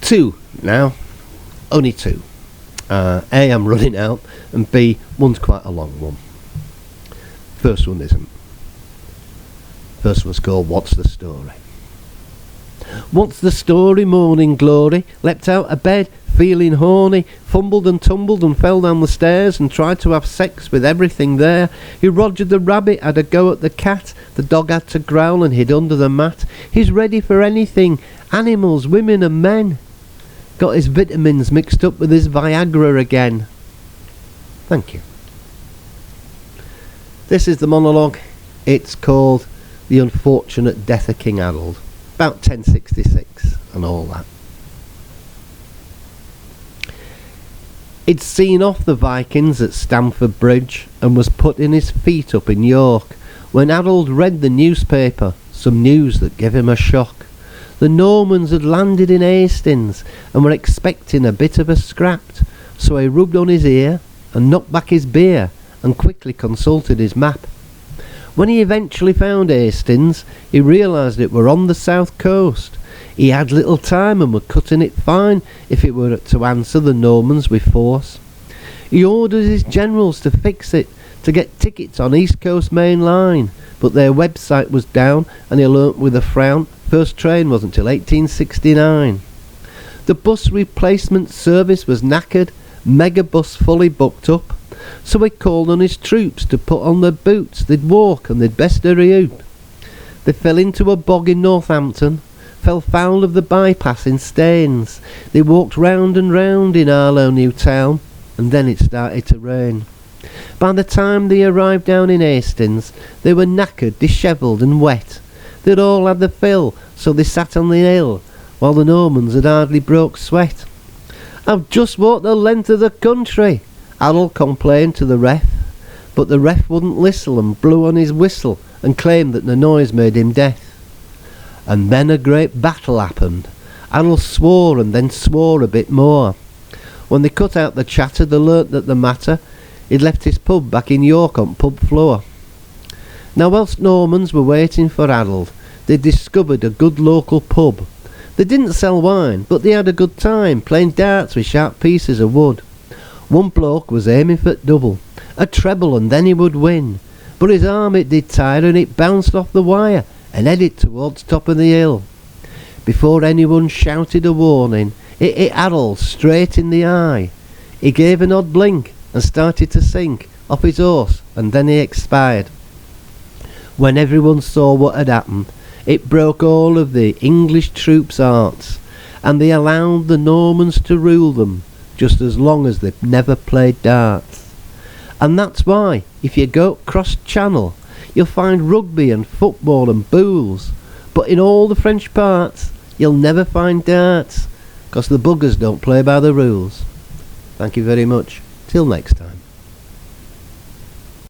Two now. Only two. A, I'm running out, and B, one's quite a long one. First one isn't. First one's called What's the Story? What's the story, morning glory? Leapt out of bed, feeling horny, fumbled and tumbled and fell down the stairs and tried to have sex with everything there. He Rogered the rabbit, had a go at the cat. The dog had to growl and hid under the mat. He's ready for anything, animals, women and men. Got his vitamins mixed up with his Viagra again. Thank you. This is the monologue. It's called The Unfortunate Death of King Harold. About 1066 and all that. He'd seen off the Vikings at Stamford Bridge and was putting his feet up in York when Harold read the newspaper, some news that gave him a shock. The Normans had landed in Hastings and were expecting a bit of a scrap, so he rubbed on his ear and knocked back his beer and quickly consulted his map. When he eventually found Hastings, he realised it were on the south coast. He had little time and were cutting it fine if it were to answer the Normans with force. He ordered his generals to fix it, to get tickets on East Coast Main Line, but their website was down and he learnt with a frown first train wasn't till 1869. The bus replacement service was knackered, megabus fully booked up, so he called on his troops to put on their boots, they'd walk and they'd best hurry up. They fell into a bog in Northampton, fell foul of the bypass in Staines. They walked round and round in Harlow New Town, and then it started to rain. By the time they arrived down in Hastings, they were knackered, dishevelled and wet. They'd all had the fill, so they sat on the hill, while the Normans had hardly broke sweat. "I've just walked the length of the country," Harold complained to the ref, but the ref wouldn't listen and blew on his whistle and claimed that the noise made him deaf. And then a great battle happened. Harold swore and then swore a bit more. When they cut out the chatter, they learnt that the matter, he'd left his pub back in York on pub floor. Now whilst Normans were waiting for Harold, they discovered a good local pub. They didn't sell wine, but they had a good time playing darts with sharp pieces of wood. One bloke was aiming for double, a treble, and then he would win. But his arm it did tire and it bounced off the wire and headed towards top of the hill. Before anyone shouted a warning, it hit Harold straight in the eye. He gave an odd blink and started to sink off his horse, and then he expired. When everyone saw what had happened, it broke all of the English troops' hearts, and they allowed the Normans to rule them just as long as they've never played darts. And that's why, if you go across Channel, you'll find rugby and football and bools, but in all the French parts, you'll never find darts, 'cause the buggers don't play by the rules. Thank you very much. Till next time.